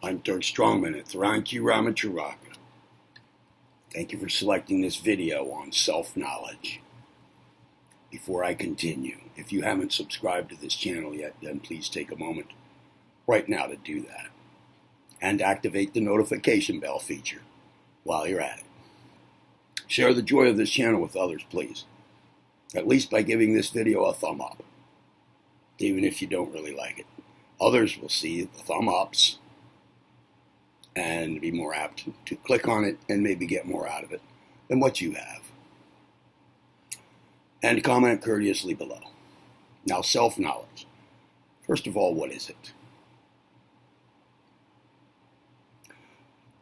I'm Dirk Strongman at Tharanki Ramacharaka. Thank you for selecting this video on self-knowledge. Before I continue, if you haven't subscribed to this channel yet, then please take a moment right now to do that. And activate the notification bell feature while you're at it. Share the joy of this channel with others, please. At least by giving this video a thumb up, even if you don't really like it. Others will see the thumb ups and be more apt to click on it and maybe get more out of it than what you have. And comment courteously below. Now, self-knowledge. First of all, what is it?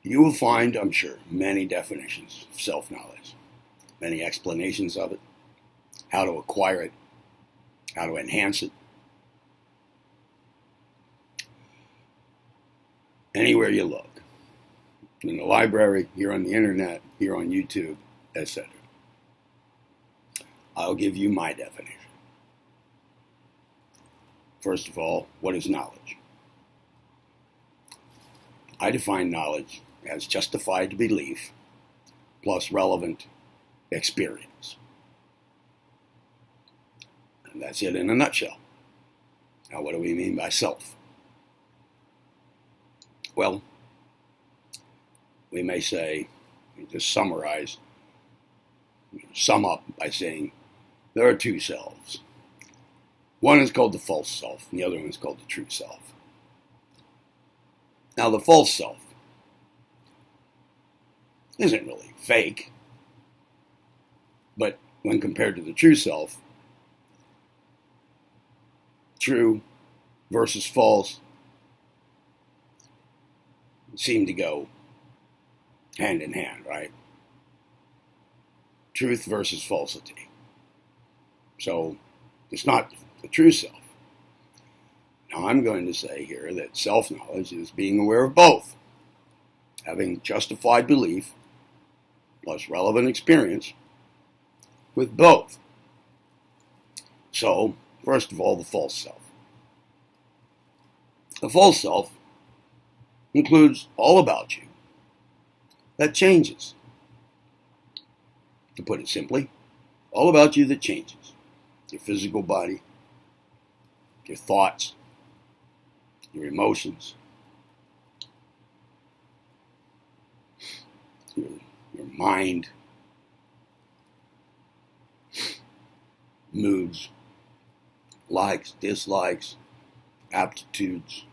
You will find, I'm sure, many definitions of self-knowledge, many explanations of it, how to acquire it, how to enhance it. Anywhere you look, in the library, here on the internet, here on YouTube, etc. I'll give you my definition. First of all, what is knowledge? I define knowledge as justified belief plus relevant experience. And that's it in a nutshell. Now, what do we mean by self? Well, we may say, just summarize, sum up by saying there are two selves. One is called the false self, and the other one is called the true self. Now, the false self isn't really fake, but when compared to the true self, true versus false seem to go hand in hand, right? Truth versus falsity. So it's not the true self. Now I'm going to say here that self-knowledge is being aware of both, having justified belief plus relevant experience with both. So, first of all, the false self. The false self includes all about you that changes. To put it simply, all about you that changes. Your physical body, your thoughts, your emotions, your mind, moods, likes, dislikes, aptitudes,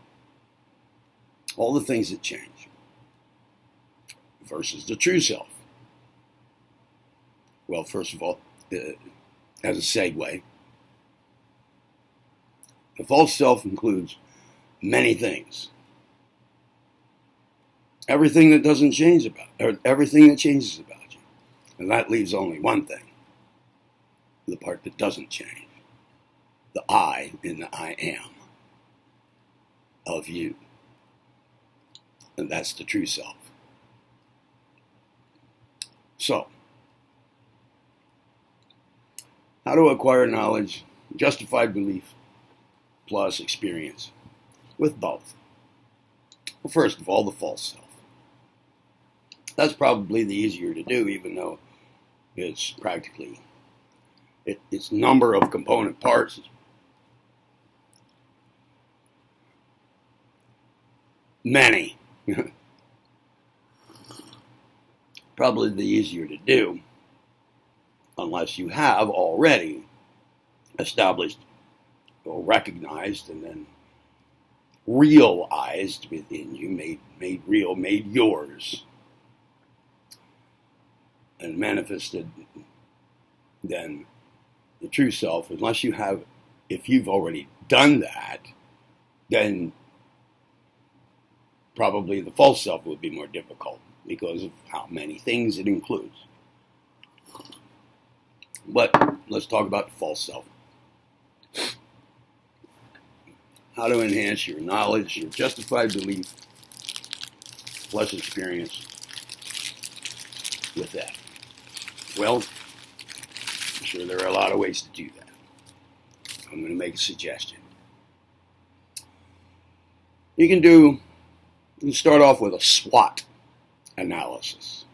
all the things that change, versus the true self. Well, first of all, as a segue, the false self includes many things. Everything that doesn't change about, or everything that changes about you. And that leaves only one thing, the part that doesn't change. The I in the I am of you. And that's the true self. So, how to acquire knowledge, justified belief, plus experience with both. Well, first of all, the false self. That's probably the easier to do, even though it's practically, its number of component parts is many. Probably the easier to do, unless you have already established or recognized and then realized within you, made real, made yours, and manifested then the true self. Unless you have, if you've already done that, then probably the false self would be more difficult because of how many things it includes. But let's talk about the false self. How to enhance your knowledge, your justified belief, plus experience with that. Well, I'm sure there are a lot of ways to do that. I'm going to make a suggestion. You can do You start off with a SWOT analysis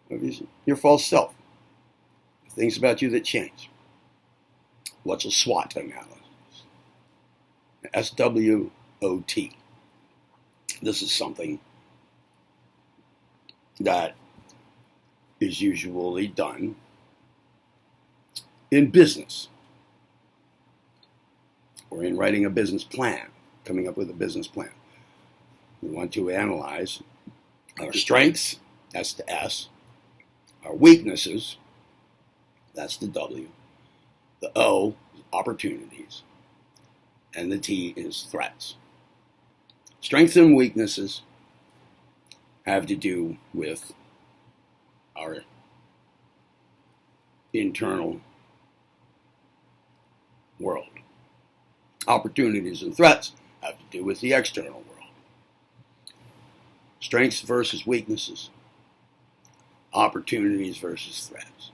of your false self, things about you that change. What's a SWOT analysis? SWOT. This is something that is usually done in business or in writing a business plan, coming up with a business plan. We want to analyze our strengths, that's the S, our weaknesses, that's the W, the O is opportunities, and the T is threats. Strengths and weaknesses have to do with our internal world. Opportunities and threats have to do with the external world. Strengths versus weaknesses. Opportunities versus threats.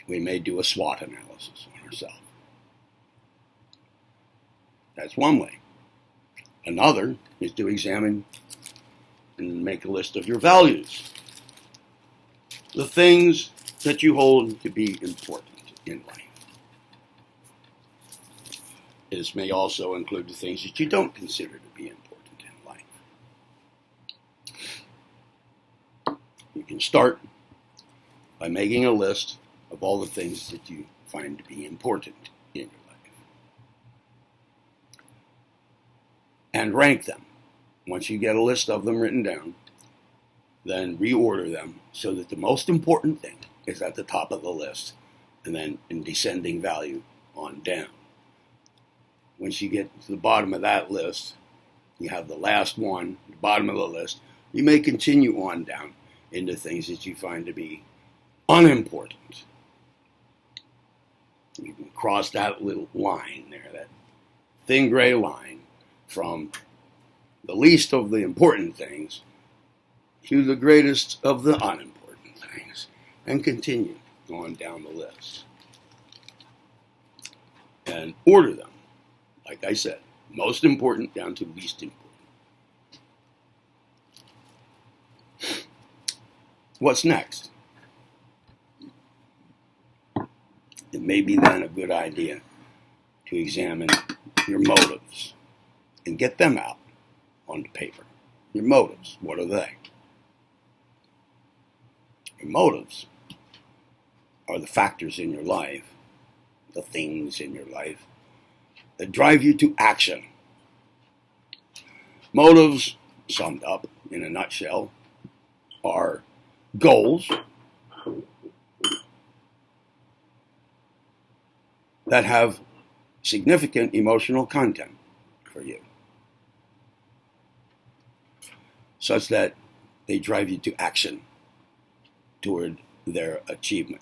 We may do a SWOT analysis on ourselves. That's one way. Another is to examine and make a list of your values. The things that you hold to be important in life. This may also include the things that you don't consider to be important in life. You can start by making a list of all the things that you find to be important in your life. And rank them. Once you get a list of them written down, then reorder them so that the most important thing is at the top of the list, and then in descending value on down. Once you get to the bottom of that list, you have the last one, the bottom of the list. You may continue on down into things that you find to be unimportant. You can cross that little line there, that thin gray line from the least of the important things to the greatest of the unimportant things, and continue on down the list. And order them. Like I said, most important down to least important. What's next? It may be then a good idea to examine your motives and get them out onto paper. Your motives, what are they? Your motives are the factors in your life, the things in your life that drive you to action. Motives, summed up in a nutshell, are goals that have significant emotional content for you, such that they drive you to action toward their achievement,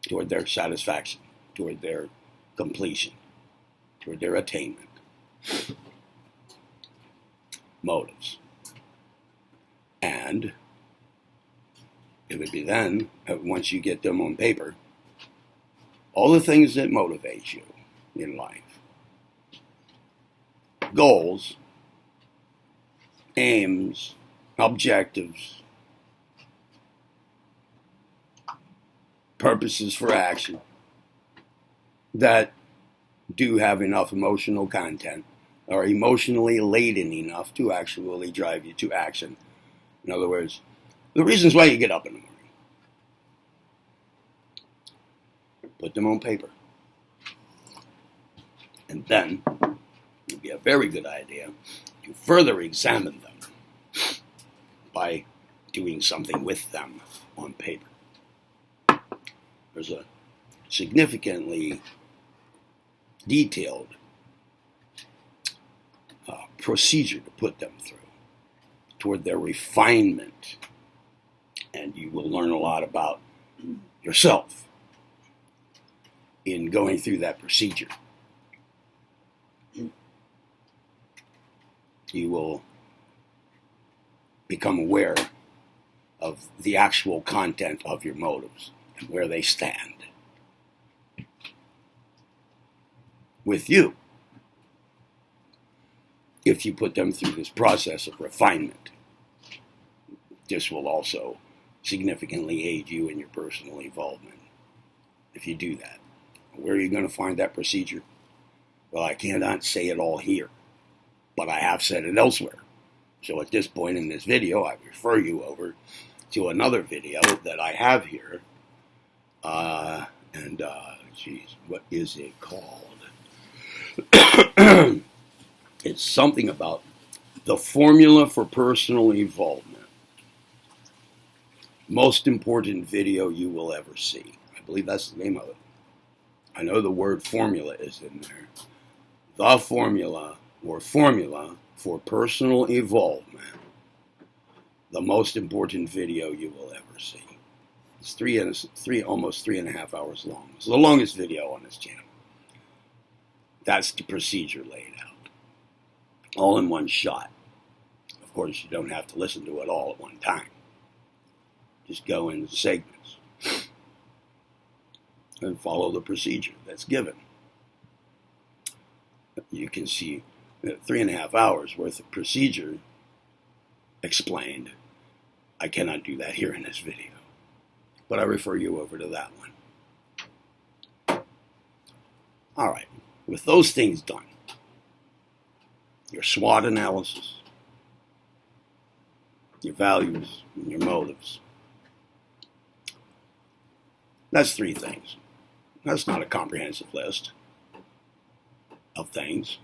toward their satisfaction, toward their completion, toward their attainment. Motives. And it would be then, once you get them on paper, all the things that motivate you in life. Goals, aims, objectives, purposes for action that do have enough emotional content, are emotionally laden enough to actually drive you to action. In other words, the reasons why you get up in the morning. Put them on paper. And then it would be a very good idea to further examine them by doing something with them on paper. There's a significantly detailed procedure to put them through toward their refinement, and you will learn a lot about yourself in going through that procedure. You will become aware of the actual content of your motives and where they stand with you if you put them through this process of refinement. This will also significantly aid you in your personal involvement if you do that. Where are you going to find that procedure? Well, I cannot say it all here, but I have said it elsewhere. So at this point in this video, I refer you over to another video that I have here. Geez, what is it called? It's something about the formula for personal involvement. Most important video you will ever see. I believe that's the name of it. I know the word formula is in there. The formula, or formula for personal involvement. The most important video you will ever see. It's almost 3.5 hours long. It's the longest video on this channel. That's the procedure laid out. All in one shot. Of course, you don't have to listen to it all at one time. Just go in segments and follow the procedure that's given. You can see 3.5 hours worth of procedure explained. I cannot do that here in this video, but I refer you over to that one. All right, with those things done, your SWOT analysis, your values, and your motives. That's 3 things. That's not a comprehensive list of things,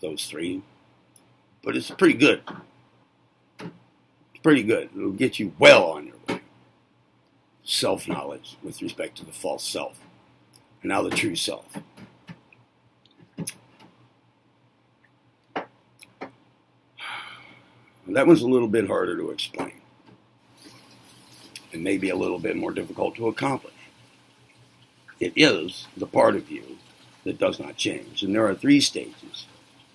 those 3, but it's pretty good. It's pretty good. It'll get you well on your way. Self-knowledge with respect to the false self, and now the true self. That one's a little bit harder to explain. It may be a little bit more difficult to accomplish. It is the part of you that does not change. And there are 3 stages,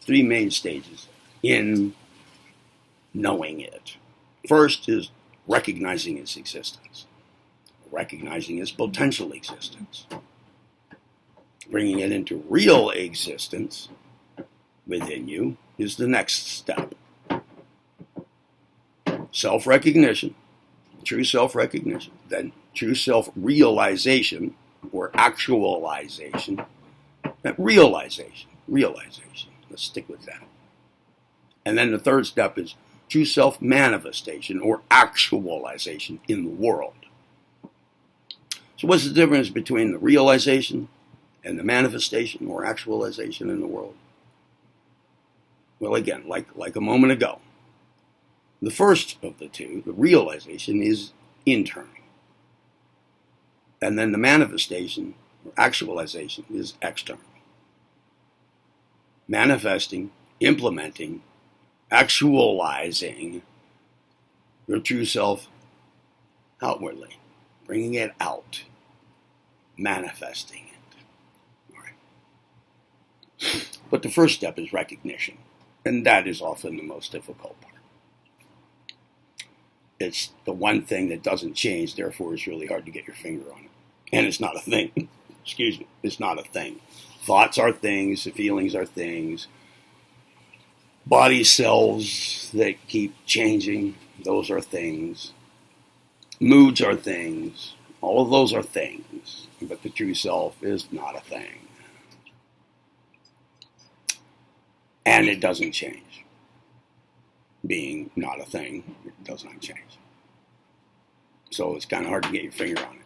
3 main stages in knowing it. First is recognizing its existence, recognizing its potential existence, bringing it into real existence within you is the next step. Self-recognition, true self-recognition, then true self-realization or actualization. Realization. Let's stick with that. And then the third step is true self-manifestation or actualization in the world. So what's the difference between the realization and the manifestation or actualization in the world? Well, again, like a moment ago, the first of the two, the realization, is internal. And then the manifestation or actualization is external. Manifesting, implementing, actualizing your true self outwardly, bringing it out, manifesting it. All right. But the first step is recognition, and that is often the most difficult part. It's the one thing that doesn't change, therefore it's really hard to get your finger on it. And it's not a thing. Excuse me, it's not a thing. Thoughts are things, feelings are things. Body cells that keep changing, those are things. Moods are things. All of those are things. But the true self is not a thing. And it doesn't change. Being not a thing, it does not change. So it's kind of hard to get your finger on it.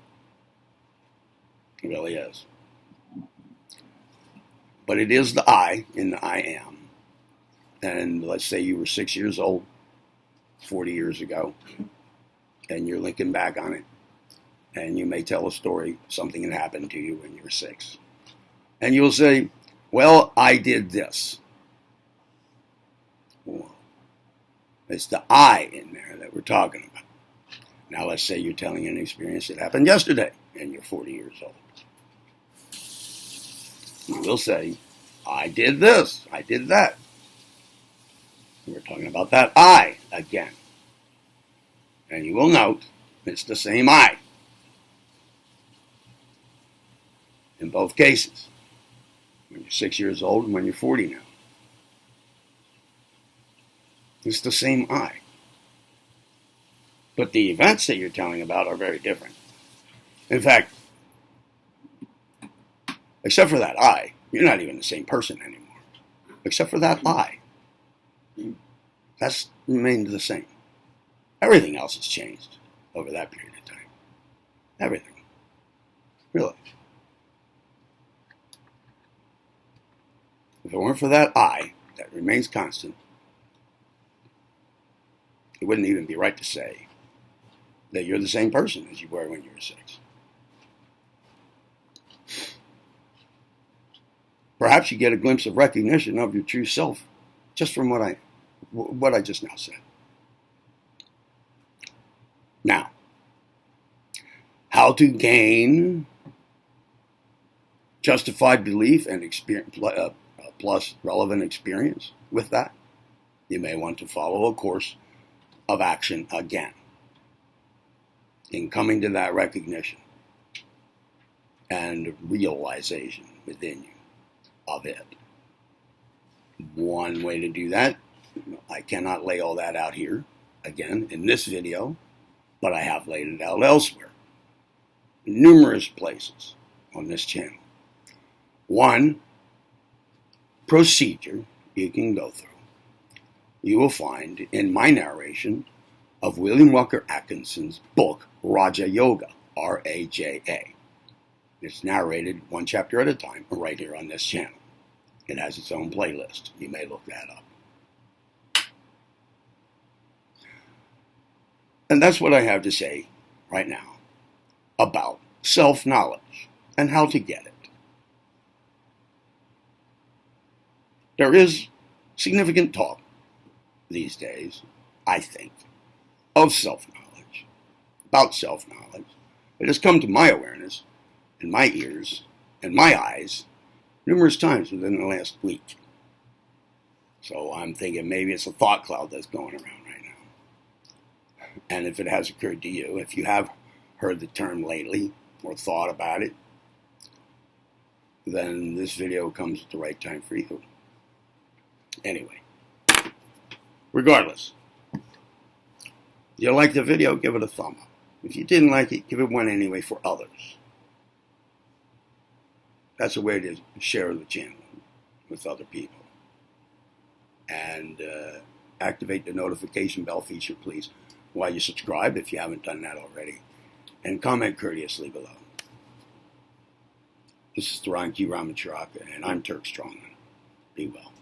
It really is. But it is the I in the I am. And let's say you were 6 years old 40 years ago, and you're looking back on it, and you may tell a story, something that happened to you when you were 6. And you'll say, well, I did this. Well, it's the I in there that we're talking about. Now let's say you're telling an experience that happened yesterday, and you're 40 years old. You will say, I did this, I did that. We're talking about that I again. And you will note it's the same I in both cases. When you're 6 years old and when you're 40 now. It's the same I. But the events that you're telling about are very different. In fact, except for that I, you're not even the same person anymore. Except for that I. That's remained the same. Everything else has changed over that period of time. Everything. Really. If it weren't for that I that remains constant, it wouldn't even be right to say that you're the same person as you were when you were 6. Perhaps you get a glimpse of recognition of your true self just from what I just now said. Now, how to gain justified belief and experience, plus relevant experience with that? You may want to follow a course of action again in coming to that recognition and realization within you of it. One way to do that, I cannot lay all that out here again in this video, but I have laid it out elsewhere, in numerous places on this channel. One procedure you can go through, you will find in my narration of William Walker Atkinson's book, Raja Yoga, R-A-J-A. It's narrated one chapter at a time right here on this channel. It has its own playlist. You may look that up. And that's what I have to say right now about self-knowledge and how to get it. There is significant talk these days, I think, of self-knowledge, about self-knowledge. It has come to my awareness, in my ears, and my eyes, numerous times within the last week. So I'm thinking maybe it's a thought cloud that's going around right now. And if it has occurred to you, if you have heard the term lately or thought about it, then this video comes at the right time for you. Anyway, regardless, if you liked the video, give it a thumb up. If you didn't like it, give it one anyway for others. That's a way to share the channel with other people. And activate the notification bell feature, please, while you subscribe if you haven't done that already. And comment courteously below. This is Tharan Q. Ramacharaka, and I'm Turk Strongman. Be well.